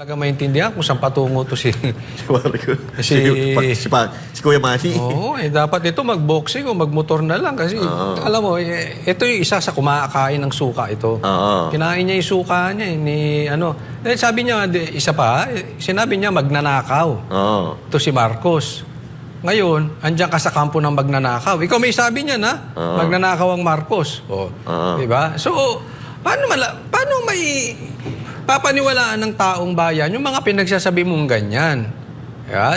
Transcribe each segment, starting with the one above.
Talaga maintindihan kung saan patungo to si si Kuya Manny. Oo, dapat ito mag-boxing o magmotor na lang kasi alam mo, ito yung isa sa kumakain ng suka ito. Kinain niya yung suka niya ni ano. Dahil sabi niya, isa pa, sinabi niya magnanakaw. Ito si Marcos. Ngayon, andyan ka sa kampo ng magnanakaw. Ikaw may sabi niya na, magnanakaw ang Marcos. Diba? So, paano may papaniwalaan ng taong bayan yung mga pinagsasabi mong ganyan?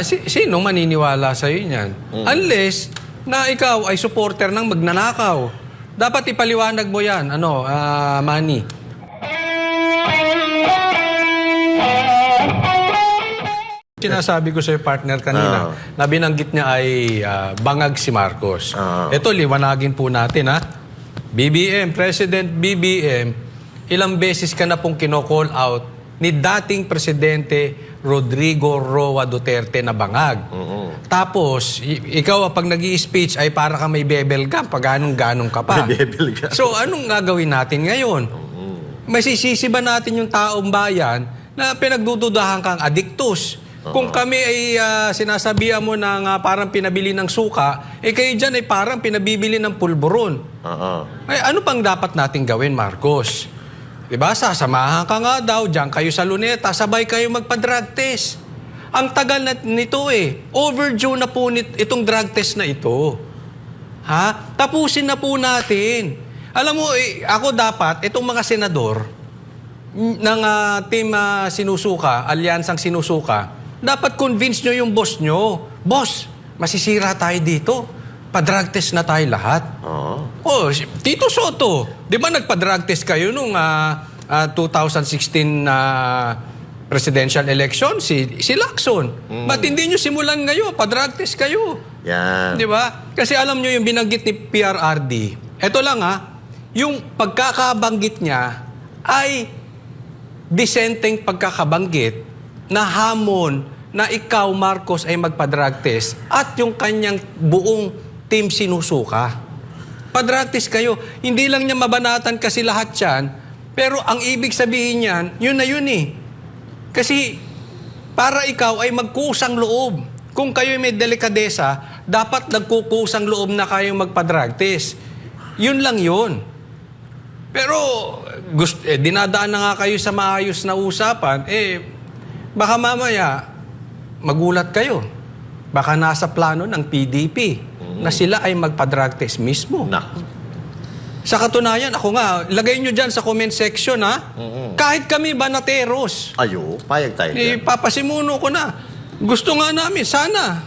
Sino maniniwala sa iyo niyan? Unless na ikaw ay supporter ng magnanakaw. Dapat ipaliwanag mo yan, Manny. Sinasabi ko sa partner kanina, na binanggit niya ay bangag si Marcos. Ito, liwanagin po natin, ha? BBM, President BBM, ilang beses ka na pong kino-call out ni dating Presidente Rodrigo Roa Duterte na bangag. Tapos, ikaw pag nag-i-speech ay para ka may bebel gum, pag ganong ka pa. So, anong gagawin natin ngayon? Masisisi ba natin yung taong bayan na pinagdududahan kang adiktus? Kung kami ay sinasabihan mo na parang pinabili ng suka, kayo dyan ay parang pinabibili ng pulburon. Ay, ano pang dapat natin gawin, Marcos? Diba? Sasamahan ka nga daw, dyan kayo sa Luneta, sabay kayo magpa-drug test. Ang tagal nito Overdue na po itong drug test na ito. Tapusin na po natin. Alam mo, ako dapat, itong mga senador ng team sinusuka, alyansang sinusuka, dapat convince nyo yung boss nyo. Boss, masisira tayo dito. Pa-drug test na tayo lahat. Tito Soto, di ba nagpa-drug test kayo nung 2016 presidential election? Si Lacson. Ba't hindi nyo simulan ngayon? Pa-drug test kayo. Yan. Di ba? Kasi alam nyo yung binanggit ni PRRD. Ito lang yung pagkakabanggit niya ay disenteng pagkakabanggit na hamon na ikaw, Marcos, ay magpa-drug test at yung kanyang buong team sinusuka. Pa-drug test kayo. Hindi lang niya mabanatan kasi lahat yan, pero ang ibig sabihin niyan, yun na yun Kasi para ikaw ay magkusang loob. Kung kayo may delikadesa, dapat nagkukusang loob na kayong magpa-drug test. Yun lang yun. Pero dinadaan na nga kayo sa maayos na usapan, baka mamaya magulat kayo. Baka nasa plano ng PDP na sila ay magpa-drug test mismo. Sa katunayan, ako nga, lagay nyo dyan sa comment section, kahit kami banateros. Payag tayo dyan. Papasimuno ko na. Gusto nga namin, sana.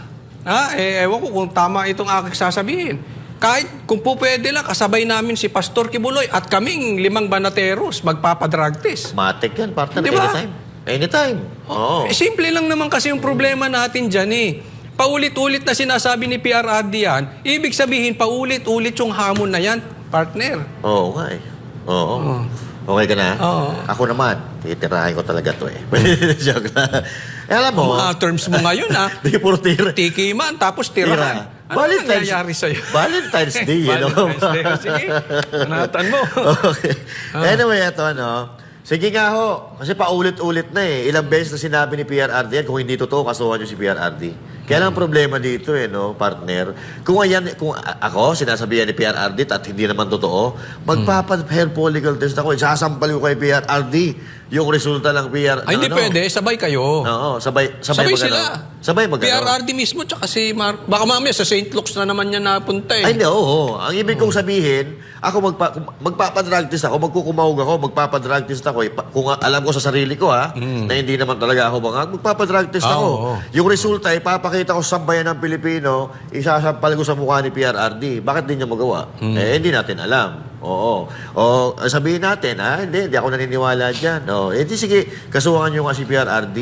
Ewan ko kung tama itong aking sasabihin. Kahit kung po pwede lang, kasabay namin si Pastor Kibuloy at kaming 5 banateros magpapadrug test. Matik yan, partner. Diba? Anytime. Simple lang naman kasi yung problema natin dyan Paulit-ulit na sinasabi ni PRRD yan, ibig sabihin paulit-ulit yung hamon na yan, partner. Oo nga Okay ka na? Ako naman, titirahin ko talaga to Joke na. Alam mo, mga terms mo ngayon Di puro tira. Tiki man, tapos tirahan. Ano nangyayari sa'yo? Valentine's Day, Valentine's Day. Sige, panatan mo. Okay. Anyway, ito sige nga ho, kasi paulit-ulit na Ilang beses na sinabi ni PRRD yan, kung hindi totoo, kasuhan nyo si PRRD. Kaya lang problema dito partner. Kung ako, sinasabihan ni PRRD at hindi naman totoo, magpapa-hair follicle test ako, sasampal ko kay PRRD yung resulta ng PR. Hindi pwede, sabay kayo. Sabay sila. Sabay PRRD mismo, tsaka si baka mamaya sa St. Luke's na naman niya napunta Ay, hindi, Ang ibig kong sabihin, ako magpapadrug test ako, magkukumahog ako, magpapadrug test ako. Kung alam ko sa sarili ko, na hindi naman talaga ako bangag, magpapadrug test ako. Yung resulta, ipapakita ko sa sambayan ng Pilipino, isasampal ko sa mukha ni PRRD. Bakit di niya magawa? Hindi natin alam. Sabihin natin, hindi ako naniniwala dyan. Hindi, sige, kasuhan nyo nga si PRRD.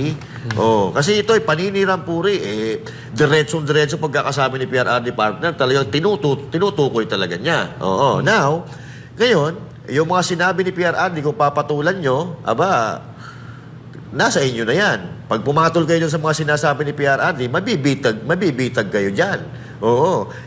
Kasi ito ay paninirang puri. Diretso pagkakasabi ni PRRD partner, talagang tinutukoy talaga niya. Now, ngayon, yung mga sinabi ni PRRD, kung papatulan nyo, nasa inyo na yan. Pag pumatol kayo dyan sa mga sinasabi ni PRRD, mabibitag kayo dyan.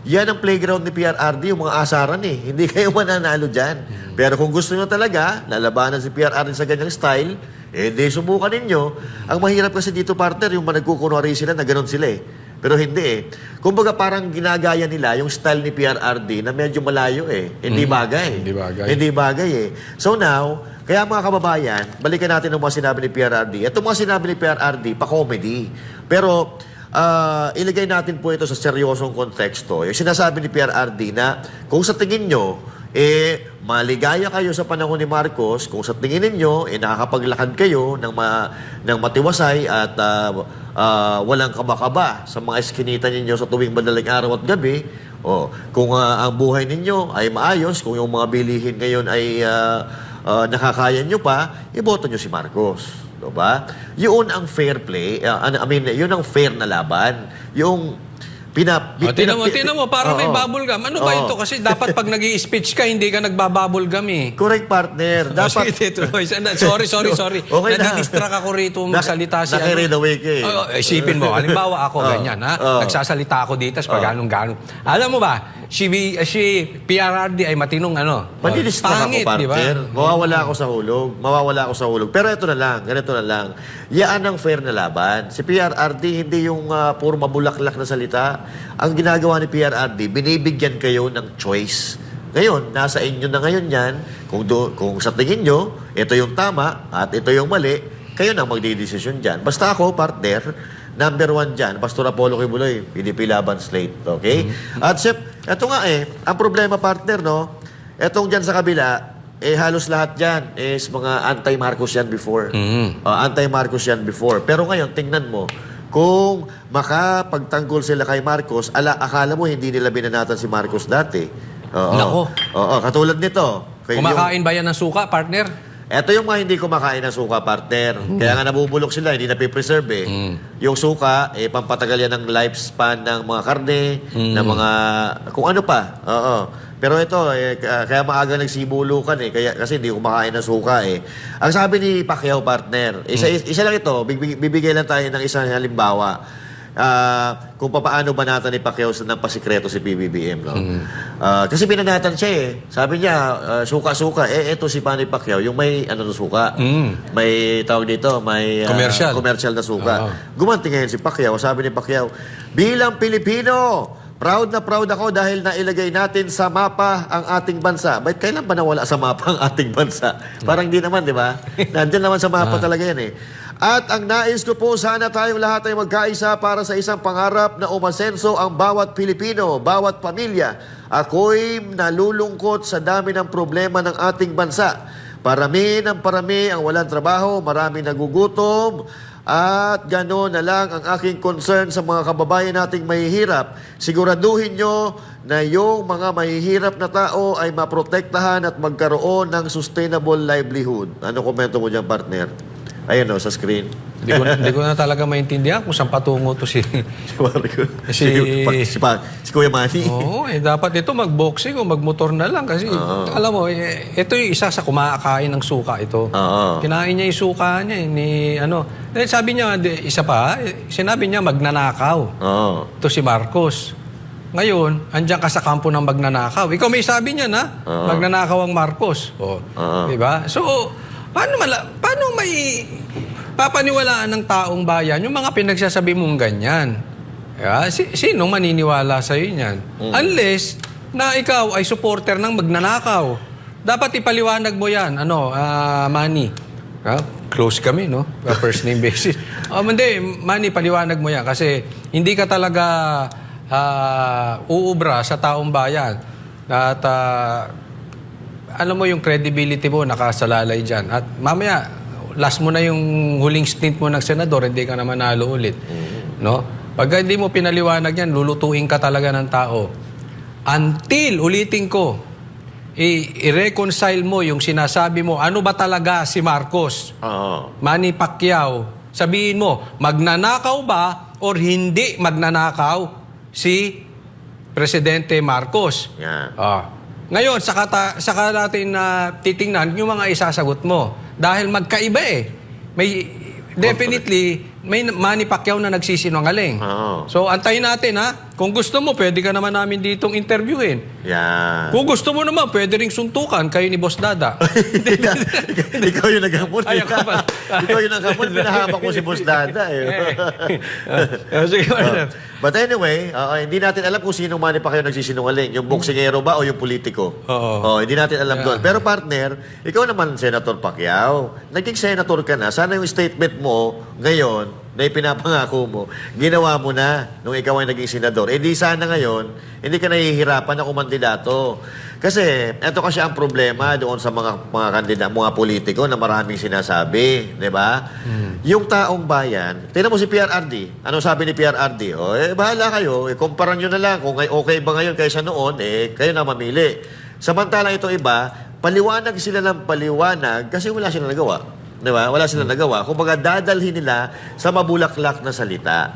Yan ang playground ni PRRD, yung mga asaran Hindi kayo mananalo dyan. Pero kung gusto nyo talaga, lalabanan si PRRD sa ganyang style, Eh, di subukan ninyo. Ang mahirap kasi dito, partner, yung nagkukunwari sila na ganun sila eh. Pero hindi eh. Kumbaga parang ginagaya nila yung style ni PRRD na medyo malayo eh. Hindi bagay. Hindi bagay. Hindi bagay eh. So now, kaya mga kababayan, balikan natin ang mga sinabi ni PRRD. Ito mga sinabi ni PRRD, pa-comedy. Pero, ilagay natin po ito sa seryosong konteksto. Yung sinasabi ni PRRD na kung sa tingin nyo, maligaya kayo sa panahon ni Marcos, kung sa tingin ninyo, nakakapaglakad kayo ng matiwasay at walang kabakaba sa mga eskinita ninyo sa tuwing madaling araw at gabi, kung ang buhay ninyo ay maayos, kung yung mga bilihin ngayon ay nakakaya nyo pa, iboto nyo si Marcos. Diba? Yun ang fair play. Yun ang fair na laban. Yung Tinan mo, parang may bubble gum. Ano ba ito? Kasi dapat pag nag-i-speech ka, hindi ka nagbabubble gum eh. Correct, partner. Dapat... Sorry. Okay na. Nadidistract ako rito magsalita si Naki-read away ka eh. Isipin mo, halimbawa ako ganyan, ha? Nagsasalita ako dito pag ganong-ganon. Alam mo ba, si PRRD ay matinong Madidistract ako, pangit, di ba? partner. Mawawala ako sa hulog. Pero ito na lang, ganito na lang. Yan ang fair na laban. Si PRRD, hindi yung puro mabulaklak na salita. Ang ginagawa ni PRRD, binibigyan kayo ng choice. Ngayon, nasa inyo na ngayon yan. Kung sa tingin nyo, ito yung tama at ito yung mali, kayo na magdidesisyon dyan. Basta ako, partner, number 1 dyan, Pastor Apollo Kibuloy, PDP Laban Slate. Okay? At Sep, ito nga ang problema, partner, no? Etong dyan sa kabila, halos lahat dyan is mga anti-Marcos yan before. Anti-Marcos yan before. Pero ngayon, tingnan mo, kung makapagtanggol sila kay Marcos, akala mo hindi nila binanatan si Marcos dati. Nako. Katulad nito. Kumakain ba yan ng suka, partner? Ito yung mga hindi kumakain ng suka, partner. Kaya nga nabubulok sila, hindi napipreserve eh. Yung suka, pampatagal yan ng lifespan ng mga karne, ng mga, kung ano pa. Pero ito, kaya maaga nagsibulukan eh. Kasi hindi kumakain ng suka eh. Ang sabi ni Pacquiao, partner, isa lang ito, bibigay lang tayo ng isang halimbawa. Kung paano banatan ni Pacquiao ng pasikreto si PBBM. No? Kasi binanatan siya eh. Sabi niya, suka-suka. Ito si Manny Pacquiao, yung may suka. May tawag dito, may commercial na suka. Gumanti ngayon si Pacquiao. Sabi ni Pacquiao, bilang Pilipino, proud na proud ako dahil nailagay natin sa mapa ang ating bansa. Ba't kailan ba nawala sa mapa ang ating bansa? Parang di naman, di ba? Nandiyan naman sa mapa talaga yan eh. At ang nais ko po, sana tayong lahat ay magkaisa para sa isang pangarap na umasenso ang bawat Pilipino, bawat pamilya. Ako'y nalulungkot sa dami ng problema ng ating bansa. Parami ng parami ang walang trabaho, maraming nagugutom, at gano'n na lang ang aking concern sa mga kababayan nating mahihirap. Siguraduhin nyo na yung mga mahihirap na tao ay maprotektahan at magkaroon ng sustainable livelihood. Ano komento mo dyan, partner? Ayun sa screen. Hindi ko na talaga maintindihan kung saan patungo to si Kuya Manny. Dapat ito mag-boxing o mag-motor na lang kasi alam mo, ito yung isa sa kumakain ng suka ito. Kinain niya yung suka niya sabi niya, isa pa, sinabi niya magnanakaw. Ito si Marcos. Ngayon, andyan ka sa kampo ng magnanakaw. Ikaw may sabi niya na, magnanakaw ang Marcos. Diba? So, paano may papaniwalaan ng taong bayan yung mga pinagsasabi mong ganyan? Sino maniniwala sa'yo niyan? Unless na ikaw ay supporter ng magnanakaw. Dapat ipaliwanag mo yan. Manny. Close kami, no? First name basis. Hindi, Manny, paliwanag mo yan. Kasi hindi ka talaga uubra sa taong bayan. At alam mo yung credibility mo nakasalalay dyan. At mamaya, last mo na yung huling stint mo ng senador, hindi ka na manalo ulit. No? Pag hindi mo pinaliwanag yan, lulutuin ka talaga ng tao. Until, ulitin ko, i-reconcile mo yung sinasabi mo, ano ba talaga si Marcos? Manny Pacquiao, sabihin mo, magnanakaw ba or hindi magnanakaw si Presidente Marcos? Ngayon, saka natin titingnan yung mga isasagot mo. Dahil magkaiba eh. May, definitely, may Manny Pacquiao na nagsisinungaling. Oo. So, antayin natin, ha? Kung gusto mo, pwede ka naman namin ditong interviewin. Yan. Kung gusto mo naman, pwede ring suntukan kayo ni Boss Dada. Ikaw yung naghamon. Ay, ako pala. Ikaw yung naghamon. Pinahamak mo si Boss Dada. Sige, partner. But anyway, hindi natin alam kung sino man pa kayo nagsisinungaling. Yung boksingero ba o yung politiko? Oo. Hindi natin alam doon. Pero partner, ikaw naman, Senator Pacquiao, naging senator ka na. Sana yung statement mo ngayon, na ipinapangako mo, ginawa mo na nung ikaw ay naging senador. Di sana ngayon, hindi ka nahihirapan na kumandidato. Kasi, eto kasi ang problema doon sa mga kandidato, mga politiko na maraming sinasabi. Di ba? Yung taong bayan, tingnan mo si PRRD. Ano sabi ni PRRD? Bahala kayo. Kumpara nyo na lang. Kung okay ba ngayon kaysa noon, kayo na mamili. Samantalang ito iba, paliwanag sila ng paliwanag kasi wala silang nagawa. Di ba? Wala silang nagawa. Kumbaga, dadalhin nila sa mabulaklak na salita.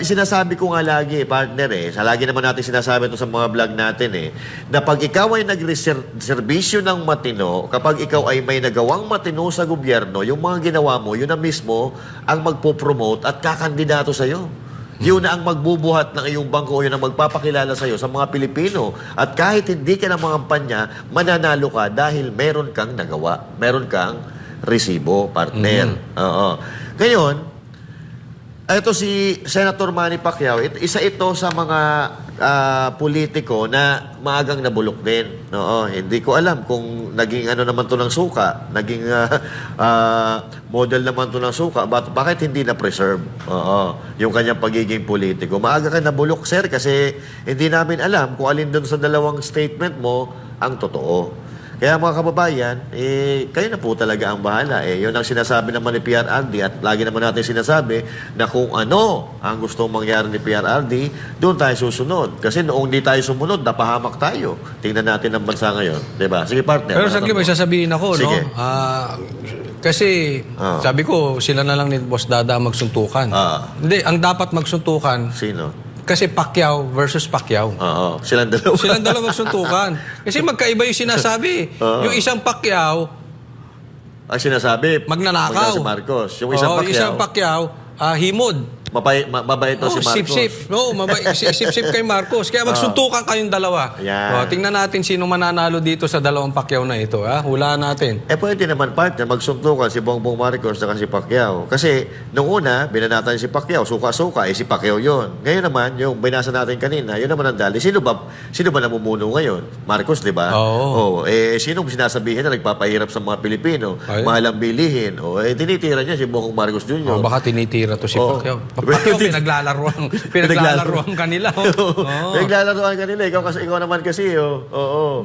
Sinasabi ko nga lagi, partner lagi naman natin sinasabi ito sa mga vlog natin na pag ikaw ay nagreserbisyo ng matino, kapag ikaw ay may nagawang matino sa gobyerno, yung mga ginawa mo, yun na mismo ang magpo-promote at kakandidato sa'yo. Yun na ang magbubuhat ng iyong bangko, yun ang magpapakilala sa'yo sa mga Pilipino. At kahit hindi ka na mangampanya, mananalo ka dahil meron kang nagawa. Meron kang resibo, partner. Oo. Ngayon, ito si Senator Manny Pacquiao, isa ito sa mga politiko na maagang nabulok din. Oo, hindi ko alam kung naging ano naman to ng suka, naging model naman to ng suka, bakit hindi na-preserve? Oo, yung kanyang pagiging politiko. Maaga ka nabulok, sir, kasi hindi namin alam kung alin doon sa dalawang statement mo ang totoo. Kaya mga kababayan, kayo na po talaga ang bahala. Yun ang sinasabi naman ni PRRD at lagi naman natin sinasabi na kung ano ang gustong mangyari ni PRRD, doon tayo susunod. Kasi noong di tayo sumunod, napahamak tayo. Tingnan natin ang bansa ngayon. Diba? Sige, partner. Pero saglit, may sasabihin ako, Sige. no? Kasi, sabi ko, sila na lang ni Boss Dada ang magsuntukan. Hindi, ang dapat magsuntukan, Sino? kasi Pacquiao versus Pacquiao. Oo. Silang dalawa. Silang dalawa magsuntukan. Kasi magkaiba yung sinasabi. Yung isang Pacquiao, Ang sinasabi, magnanakaw. Si Marcos. Yung isang Pacquiao, isang Pacquiao, himod. mabait to si Marcos. Sip-sip. Sip-sip kay Marcos. Kaya magsuntukan kayong dalawa. Yan. Tingnan natin sino mananalo dito sa dalawang Pacquiao na ito. Hulaan natin. Pwede naman, partner, magsuntukan si Bongbong Marcos at si Pacquiao. Kasi, nung una, binanatan si Pacquiao, suka-suka, si Pacquiao yon. Ngayon naman, yung binasa natin kanina, yun naman ang dali. Sino ba namumuno ngayon? Marcos, di ba? Oo. Sinong sinasabihin na nagpapahirap sa mga Pilipino? Ay. Mahal ang bilihin. Tinitira niya si Bongbong Marcos Jr. Baka tinitira to si Pacquiao. Pacquiao, pinaglalaroan kanila. Pinaglalaroan kanila. Ikaw naman kasi, oo.